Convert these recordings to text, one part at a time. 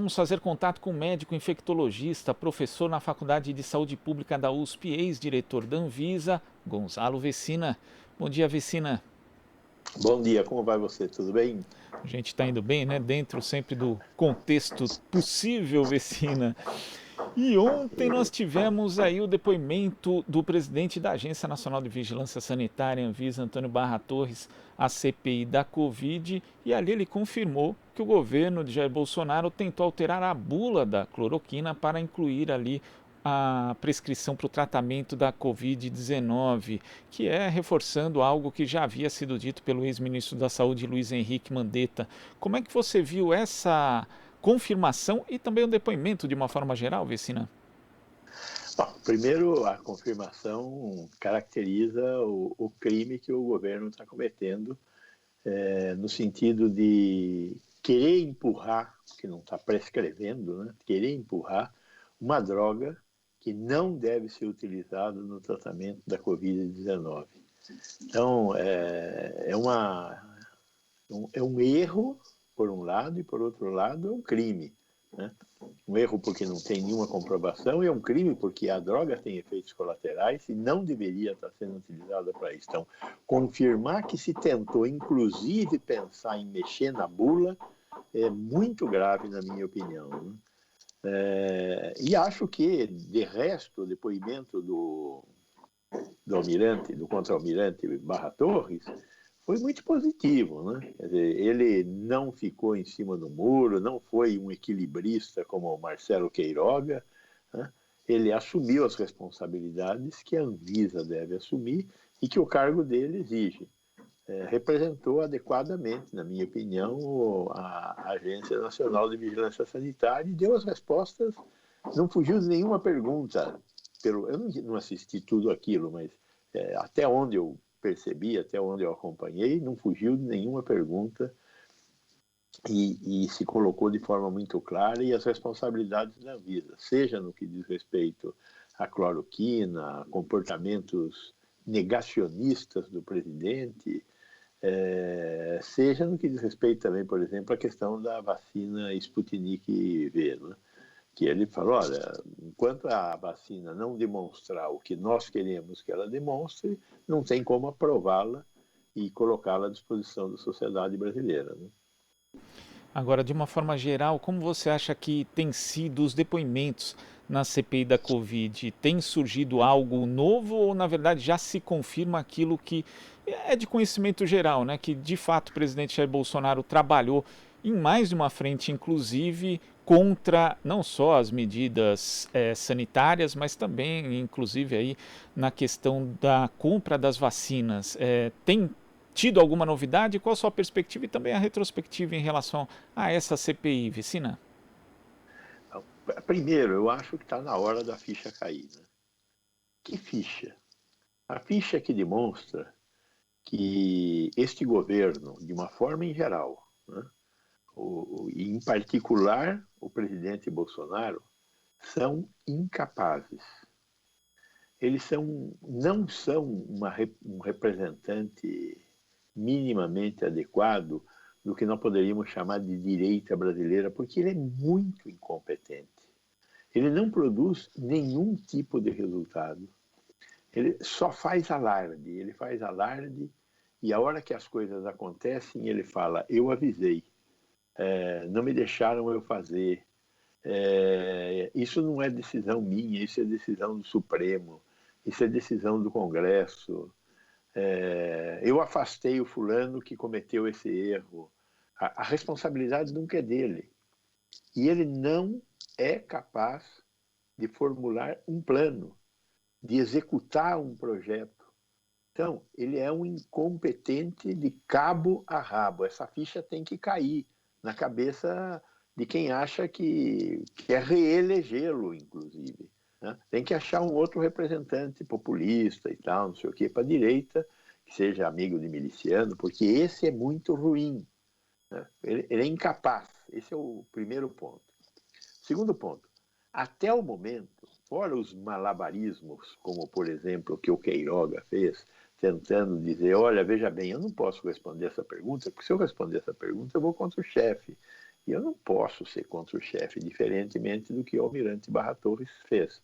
vamos fazer contato com o médico infectologista, professor na Faculdade de Saúde Pública da USP, ex-diretor da Anvisa, Gonzalo Vecina. Bom dia, Vecina. Bom dia, como vai você? Tudo bem? A gente está indo bem, né? Dentro sempre do contexto possível, Vecina. E ontem nós tivemos aí o depoimento do presidente da Agência Nacional de Vigilância Sanitária, Anvisa, Antônio Barra Torres, à CPI da Covid, e ali ele confirmou que o governo de Jair Bolsonaro tentou alterar a bula da cloroquina para incluir ali a prescrição para o tratamento da Covid-19, que é reforçando algo que já havia sido dito pelo ex-ministro da Saúde, Luiz Henrique Mandetta. Como é que você viu essa confirmação e também o depoimento de uma forma geral, Vecina? Bom, primeiro, a confirmação caracteriza o crime que o governo está cometendo, no sentido de querer empurrar, que não está prescrevendo, né? Querer empurrar uma droga que não deve ser utilizada no tratamento da Covid-19. Então, é um erro, por um lado, e por outro lado, é um crime. Né? Um erro porque não tem nenhuma comprovação e é um crime porque a droga tem efeitos colaterais e não deveria estar sendo utilizada para isso. Então, confirmar que se tentou, inclusive, pensar em mexer na bula é muito grave, na minha opinião. Né? E acho que, de resto, o depoimento do contra-almirante Barra Torres, foi muito positivo, né? Quer dizer, ele não ficou em cima do muro, não foi um equilibrista como o Marcelo Queiroga, né? Ele assumiu as responsabilidades que a Anvisa deve assumir e que o cargo dele exige. Representou adequadamente, na minha opinião, a Agência Nacional de Vigilância Sanitária e deu as respostas, não fugiu de nenhuma pergunta. Eu não assisti tudo aquilo, mas até onde eu percebi, até onde eu acompanhei, não fugiu de nenhuma pergunta e se colocou de forma muito clara e as responsabilidades da Anvisa, seja no que diz respeito à cloroquina, a comportamentos negacionistas do presidente, seja no que diz respeito também, por exemplo, à questão da vacina Sputnik V, né? Que ele falou, olha, enquanto a vacina não demonstrar o que nós queremos que ela demonstre, não tem como aprová-la e colocá-la à disposição da sociedade brasileira. Né? Agora, de uma forma geral, como você acha que tem sido os depoimentos na CPI da Covid? Tem surgido algo novo ou, na verdade, já se confirma aquilo que é de conhecimento geral, né? Que, de fato, o presidente Jair Bolsonaro trabalhou em mais de uma frente, inclusive, contra não só as medidas sanitárias, mas também, inclusive, aí, na questão da compra das vacinas. Tem tido alguma novidade? Qual a sua perspectiva e também a retrospectiva em relação a essa CPI, Vecina? Primeiro, eu acho que está na hora da ficha cair. Né? Que ficha? A ficha que demonstra que este governo, de uma forma em geral, né, e em particular o presidente Bolsonaro, são incapazes. Eles não são um representante minimamente adequado do que nós poderíamos chamar de direita brasileira, porque ele é muito incompetente. Ele não produz nenhum tipo de resultado. Ele só faz alarde, e a hora que as coisas acontecem, ele fala, eu avisei, não me deixaram eu fazer, isso não é decisão minha, isso é decisão do Supremo, isso é decisão do Congresso, eu afastei o fulano que cometeu esse erro. A responsabilidade nunca é dele. E ele não é capaz de formular um plano, de executar um projeto. Então, ele é um incompetente de cabo a rabo. Essa ficha tem que cair na cabeça de quem acha que quer reelegê-lo, inclusive. Né? Tem que achar um outro representante populista e tal, não sei o quê, para a direita, que seja amigo de miliciano, porque esse é muito ruim. Né? Ele é incapaz. Esse é o primeiro ponto. Segundo ponto, até o momento, fora os malabarismos, como, por exemplo, o que o Queiroga fez, tentando dizer, olha, veja bem, eu não posso responder essa pergunta, porque se eu responder essa pergunta, eu vou contra o chefe. E eu não posso ser contra o chefe, diferentemente do que o almirante Barra Torres fez.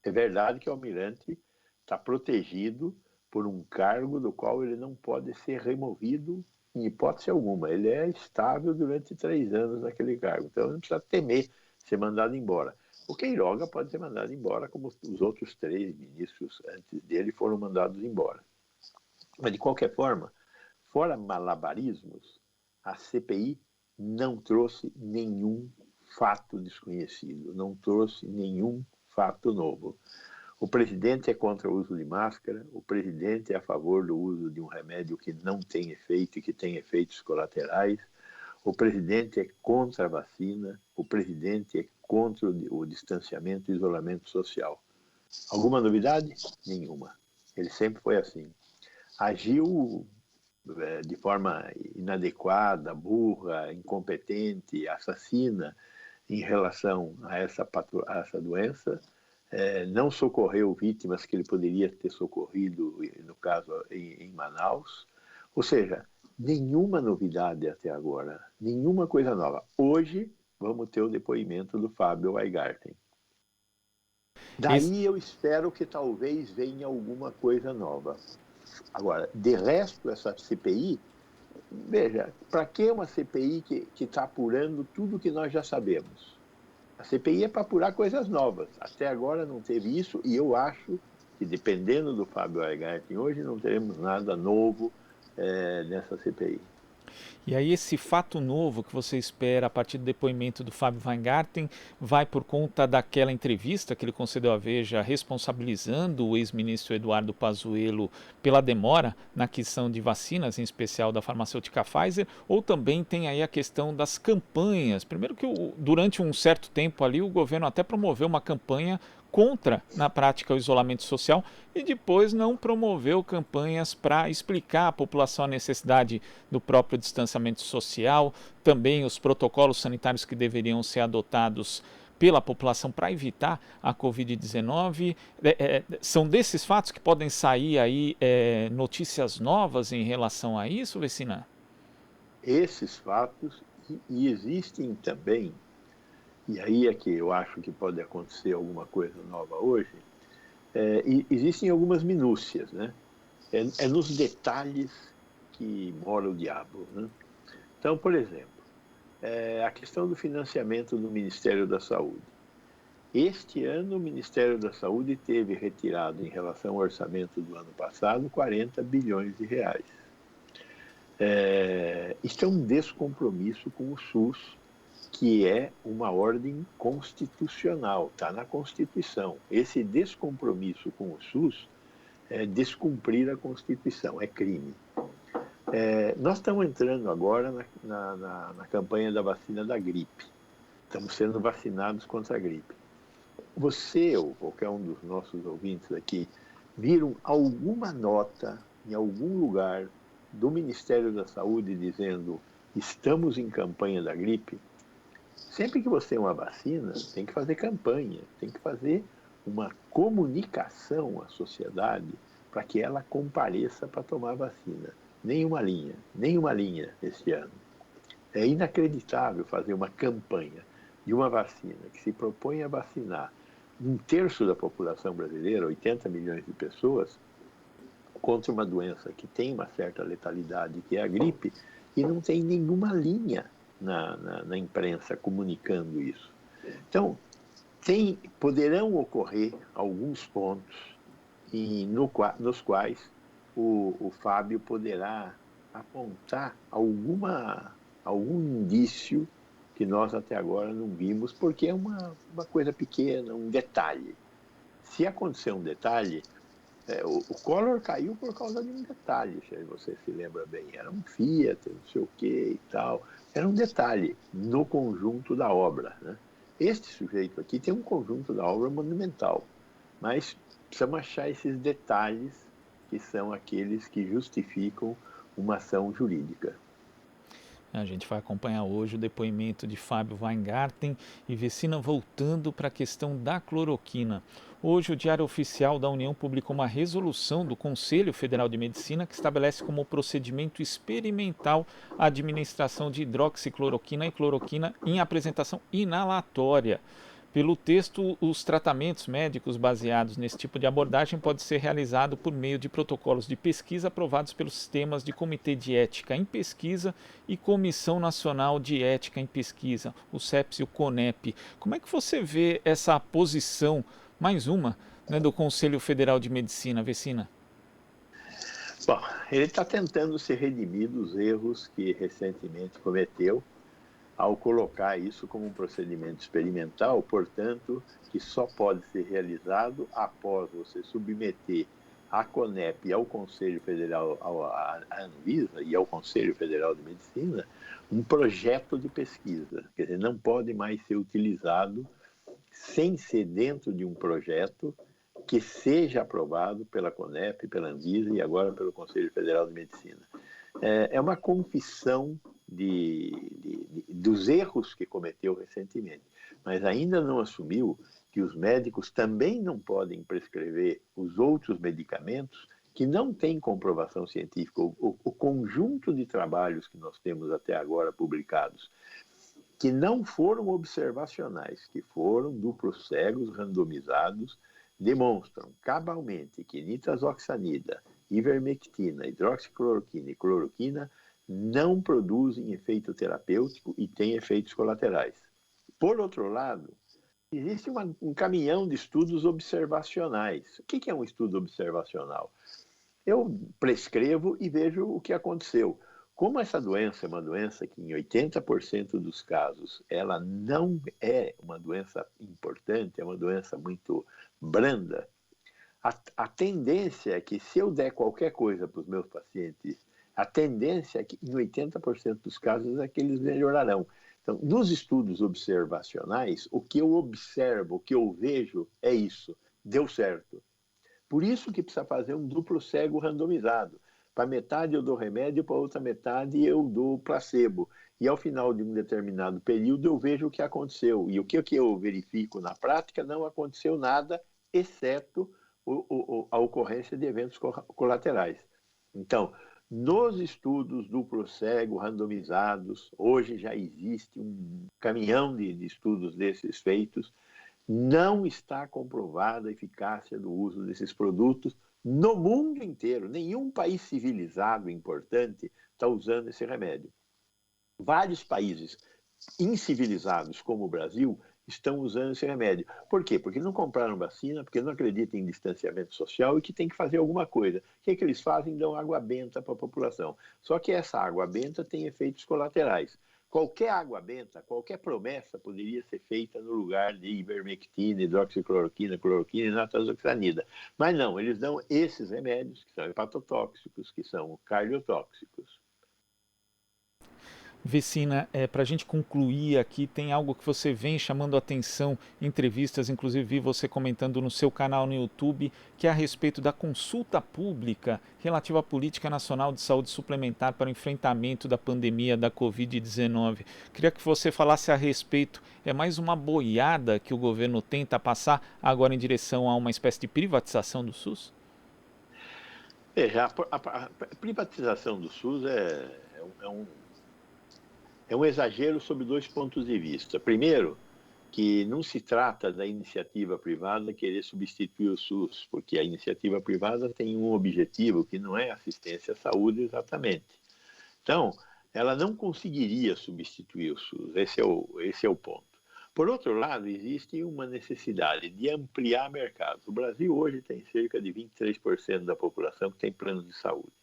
É verdade que o almirante está protegido por um cargo do qual ele não pode ser removido em hipótese alguma. Ele é estável durante 3 anos naquele cargo, então ele não precisa temer ser mandado embora. O Queiroga pode ser mandado embora, como os outros 3 ministros antes dele foram mandados embora. Mas, de qualquer forma, fora malabarismos, a CPI não trouxe nenhum fato desconhecido, não trouxe nenhum fato novo. O presidente é contra o uso de máscara, o presidente é a favor do uso de um remédio que não tem efeito e que tem efeitos colaterais, o presidente é contra a vacina, o presidente é contra o distanciamento e isolamento social. Alguma novidade? Nenhuma. Ele sempre foi assim. Agiu de forma inadequada, burra, incompetente, assassina em relação a essa doença, não socorreu vítimas que ele poderia ter socorrido, no caso em Manaus. Ou seja, nenhuma novidade até agora, nenhuma coisa nova. Hoje vamos ter o depoimento do Fábio Weingarten. Daí eu espero que talvez venha alguma coisa nova. Agora, de resto, essa CPI, veja, para que uma CPI que está apurando tudo que nós já sabemos? A CPI é para apurar coisas novas. Até agora não teve isso, e eu acho que, dependendo do Fábio Weingarten, hoje não teremos nada novo nessa CPI. E aí esse fato novo que você espera a partir do depoimento do Fábio Weingarten vai por conta daquela entrevista que ele concedeu à Veja responsabilizando o ex-ministro Eduardo Pazuello pela demora na aquisição de vacinas, em especial da farmacêutica Pfizer, ou também tem aí a questão das campanhas. Primeiro que durante um certo tempo ali o governo até promoveu uma campanha contra, na prática, o isolamento social e depois não promoveu campanhas para explicar à população a necessidade do próprio distanciamento social, também os protocolos sanitários que deveriam ser adotados pela população para evitar a Covid-19. São desses fatos que podem sair aí notícias novas em relação a isso, Vecina? Esses fatos, e existem também, e aí é que eu acho que pode acontecer alguma coisa nova hoje, existem algumas minúcias, né? É nos detalhes que mora o diabo, né? Então, por exemplo, a questão do financiamento do Ministério da Saúde. Este ano, o Ministério da Saúde teve retirado, em relação ao orçamento do ano passado, 40 bilhões de reais. Isso é um descompromisso com o SUS, que é uma ordem constitucional, está na Constituição. Esse descompromisso com o SUS é descumprir a Constituição, é crime. Nós estamos entrando agora na campanha da vacina da gripe. Estamos sendo vacinados contra a gripe. Você ou qualquer um dos nossos ouvintes aqui viram alguma nota em algum lugar do Ministério da Saúde dizendo estamos em campanha da gripe? Sempre que você tem uma vacina, tem que fazer campanha, tem que fazer uma comunicação à sociedade para que ela compareça para tomar a vacina. Nenhuma linha este ano. É inacreditável fazer uma campanha de uma vacina que se propõe a vacinar 1/3 da população brasileira, 80 milhões de pessoas, contra uma doença que tem uma certa letalidade, que é a gripe, e não tem nenhuma linha na imprensa comunicando isso. Então, poderão ocorrer alguns pontos nos quais o Fábio poderá apontar algum indício que nós até agora não vimos, porque é uma coisa pequena, um detalhe. Se acontecer um detalhe, o Collor caiu por causa de um detalhe, se você se lembra bem. Era um Fiat, não sei o que e tal. Era um detalhe no conjunto da obra, né? Este sujeito aqui tem um conjunto da obra monumental, mas precisamos achar esses detalhes que são aqueles que justificam uma ação jurídica. A gente vai acompanhar hoje o depoimento de Fábio Weingarten e Vecina voltando para a questão da cloroquina. Hoje, o Diário Oficial da União publicou uma resolução do Conselho Federal de Medicina que estabelece como procedimento experimental a administração de hidroxicloroquina e cloroquina em apresentação inalatória. Pelo texto, os tratamentos médicos baseados nesse tipo de abordagem podem ser realizados por meio de protocolos de pesquisa aprovados pelos sistemas de Comitê de Ética em Pesquisa e Comissão Nacional de Ética em Pesquisa, o CEPS e o CONEP. Como é que você vê essa posição, mais uma, né, do Conselho Federal de Medicina, Vecina? Bom, ele está tentando se redimir dos erros que recentemente cometeu ao colocar isso como um procedimento experimental, portanto, que só pode ser realizado após você submeter à CONEP e ao Conselho Federal, à Anvisa e ao Conselho Federal de Medicina, um projeto de pesquisa. Quer dizer, não pode mais ser utilizado sem ser dentro de um projeto que seja aprovado pela CONEP, pela Anvisa e agora pelo Conselho Federal de Medicina. É uma confissão dos erros que cometeu recentemente, mas ainda não assumiu que os médicos também não podem prescrever os outros medicamentos que não têm comprovação científica. O conjunto de trabalhos que nós temos até agora publicados, que não foram observacionais, que foram duplos cegos randomizados, demonstram cabalmente que nitazoxanida, ivermectina, hidroxicloroquina e cloroquina não produzem efeito terapêutico e têm efeitos colaterais. Por outro lado, existe um caminhão de estudos observacionais. O que é um estudo observacional? Eu prescrevo e vejo o que aconteceu. Como essa doença é uma doença que em 80% dos casos ela não é uma doença importante, é uma doença muito branda, a tendência é que se eu der qualquer coisa para os meus pacientes, a tendência é que em 80% dos casos é que eles melhorarão. Então, nos estudos observacionais, o que eu observo, o que eu vejo é isso, deu certo. Por isso que precisa fazer um duplo cego randomizado. Para metade eu dou remédio, para outra metade eu dou placebo. E ao final de um determinado período eu vejo o que aconteceu. E o que eu verifico na prática, não aconteceu nada, exceto a ocorrência de eventos colaterais. Então, nos estudos duplo cego randomizados, hoje já existe um caminhão de estudos desses feitos, não está comprovada a eficácia do uso desses produtos no mundo inteiro. Nenhum país civilizado importante está usando esse remédio. Vários países incivilizados, como o Brasil, estão usando esse remédio. Por quê? Porque não compraram vacina, porque não acreditam em distanciamento social e que tem que fazer alguma coisa. O que eles fazem? Dão água benta para a população. Só que essa água benta tem efeitos colaterais. Qualquer água benta, qualquer promessa poderia ser feita no lugar de ivermectina, hidroxicloroquina, cloroquina e nitazoxanida. Mas não, eles dão esses remédios, que são hepatotóxicos, que são cardiotóxicos. Vecina, para a gente concluir aqui, tem algo que você vem chamando a atenção em entrevistas, inclusive vi você comentando no seu canal no YouTube, que é a respeito da consulta pública relativa à Política Nacional de Saúde Suplementar para o enfrentamento da pandemia da Covid-19. Queria que você falasse a respeito, é mais uma boiada que o governo tenta passar agora em direção a uma espécie de privatização do SUS? Veja, a privatização do SUS é um exagero sob dois pontos de vista. Primeiro, que não se trata da iniciativa privada querer substituir o SUS, porque a iniciativa privada tem um objetivo que não é assistência à saúde exatamente. Então, ela não conseguiria substituir o SUS, esse é o ponto. Por outro lado, existe uma necessidade de ampliar mercado. O Brasil hoje tem cerca de 23% da população que tem plano de saúde.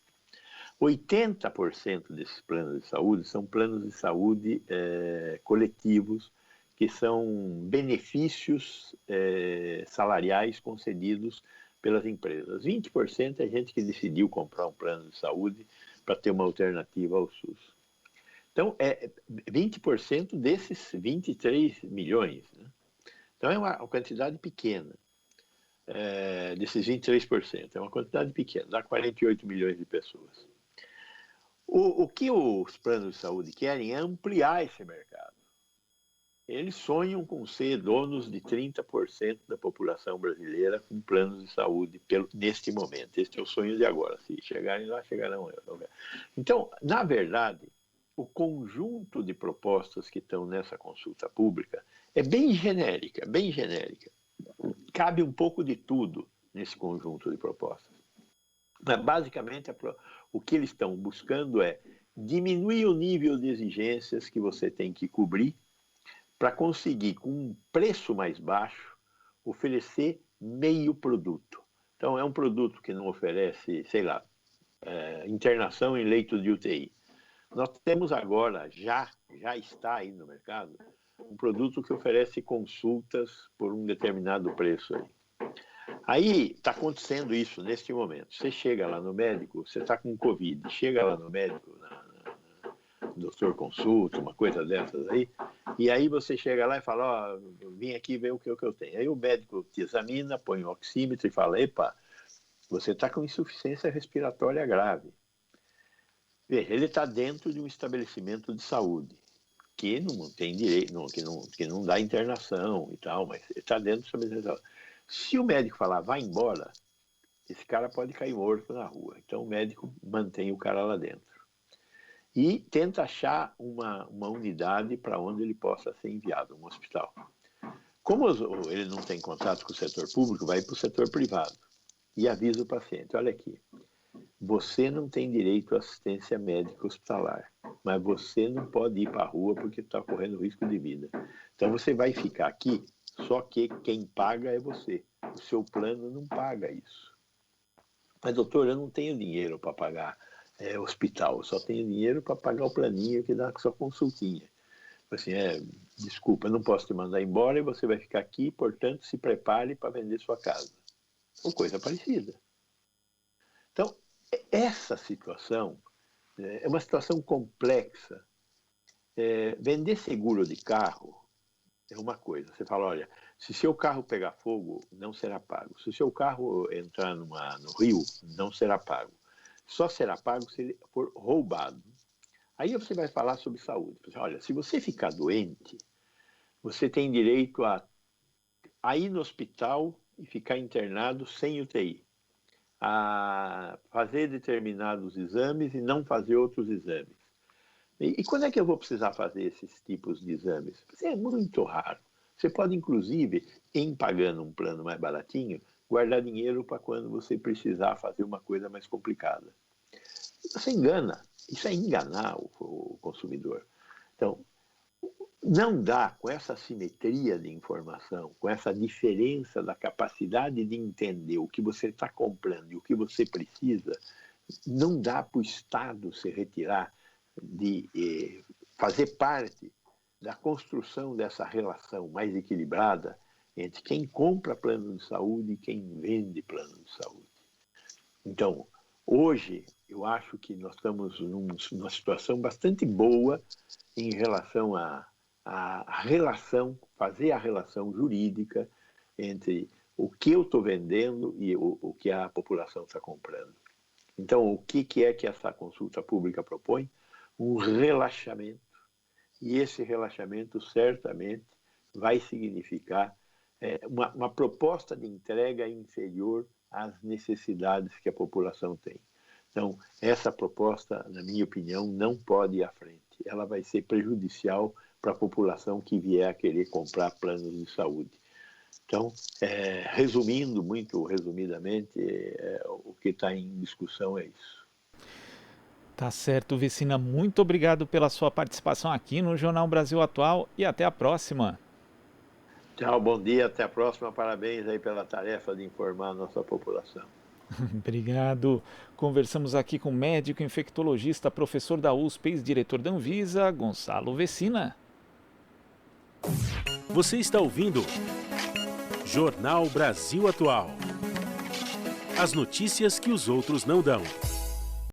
80% desses planos de saúde são planos de saúde coletivos, que são benefícios salariais concedidos pelas empresas. 20% é gente que decidiu comprar um plano de saúde para ter uma alternativa ao SUS. Então, 20% desses 23 milhões. Né? Então, é uma quantidade pequena. Desses 23%, é uma quantidade pequena, dá 48 milhões de pessoas. O que os planos de saúde querem é ampliar esse mercado. Eles sonham com ser donos de 30% da população brasileira com planos de saúde neste momento. Este é o sonho de agora. Se chegarem lá, chegarão. Então, na verdade, o conjunto de propostas que estão nessa consulta pública é bem genérica, bem genérica. Cabe um pouco de tudo nesse conjunto de propostas. Mas, basicamente, o que eles estão buscando é diminuir o nível de exigências que você tem que cobrir para conseguir, com um preço mais baixo, oferecer meio produto. Então, é um produto que não oferece, sei lá, internação em leito de UTI. Nós temos agora, já está aí no mercado, um produto que oferece consultas por um determinado preço aí. Aí está acontecendo isso neste momento. Você chega lá no médico, você está com Covid, chega lá no médico, doutor consulta, uma coisa dessas aí, e aí você chega lá e fala, vim aqui ver o que eu tenho. Aí o médico te examina, põe um oxímetro e fala, epa, você está com insuficiência respiratória grave. Veja, ele está dentro de um estabelecimento de saúde, que não tem direito, que não dá internação e tal, mas ele está dentro do estabelecimento de saúde. Se o médico falar, vai embora, esse cara pode cair morto na rua. Então o médico mantém o cara lá dentro. E tenta achar uma unidade para onde ele possa ser enviado, um hospital. Como ele não tem contato com o setor público, vai para o setor privado e avisa o paciente, olha aqui, você não tem direito à assistência médica hospitalar, mas você não pode ir para a rua porque está correndo risco de vida. Então você vai ficar aqui, só que quem paga é você. O seu plano não paga isso. Mas, doutor, eu não tenho dinheiro para pagar hospital, eu só tenho dinheiro para pagar o planinho que dá a sua consultinha. Assim, desculpa, eu não posso te mandar embora e você vai ficar aqui, portanto, se prepare para vender sua casa. Ou coisa parecida. Então, essa situação é uma situação complexa. Vender seguro de carro é uma coisa. Você fala, olha, se seu carro pegar fogo, não será pago. Se seu carro entrar no rio, não será pago. Só será pago se ele for roubado. Aí você vai falar sobre saúde. Olha, se você ficar doente, você tem direito a ir no hospital e ficar internado sem UTI. A fazer determinados exames e não fazer outros exames. E quando é que eu vou precisar fazer esses tipos de exames? É muito raro. Você pode, inclusive, em pagando um plano mais baratinho, guardar dinheiro para quando você precisar fazer uma coisa mais complicada. Você engana. Isso é enganar o consumidor. Então, não dá, com essa assimetria de informação, com essa diferença da capacidade de entender o que você está comprando e o que você precisa, não dá para o Estado se retirar de fazer parte da construção dessa relação mais equilibrada entre quem compra plano de saúde e quem vende plano de saúde. Então, hoje, eu acho que nós estamos numa situação bastante boa em relação a fazer a relação jurídica entre o que eu estou vendendo e o que a população está comprando. Então, o que é que essa consulta pública propõe? Um relaxamento. E esse relaxamento certamente vai significar uma proposta de entrega inferior às necessidades que a população tem. Então, essa proposta, na minha opinião, não pode ir à frente. Ela vai ser prejudicial para a população que vier a querer comprar planos de saúde. Então, resumindo, muito resumidamente, o que está em discussão é isso. Tá certo, Vecina. Muito obrigado pela sua participação aqui no Jornal Brasil Atual e até a próxima. Tchau, bom dia, até a próxima. Parabéns aí pela tarefa de informar a nossa população. Obrigado. Conversamos aqui com o médico infectologista, professor da USP, ex-diretor da Anvisa, Gonçalo Vecina. Você está ouvindo Jornal Brasil Atual. As notícias que os outros não dão.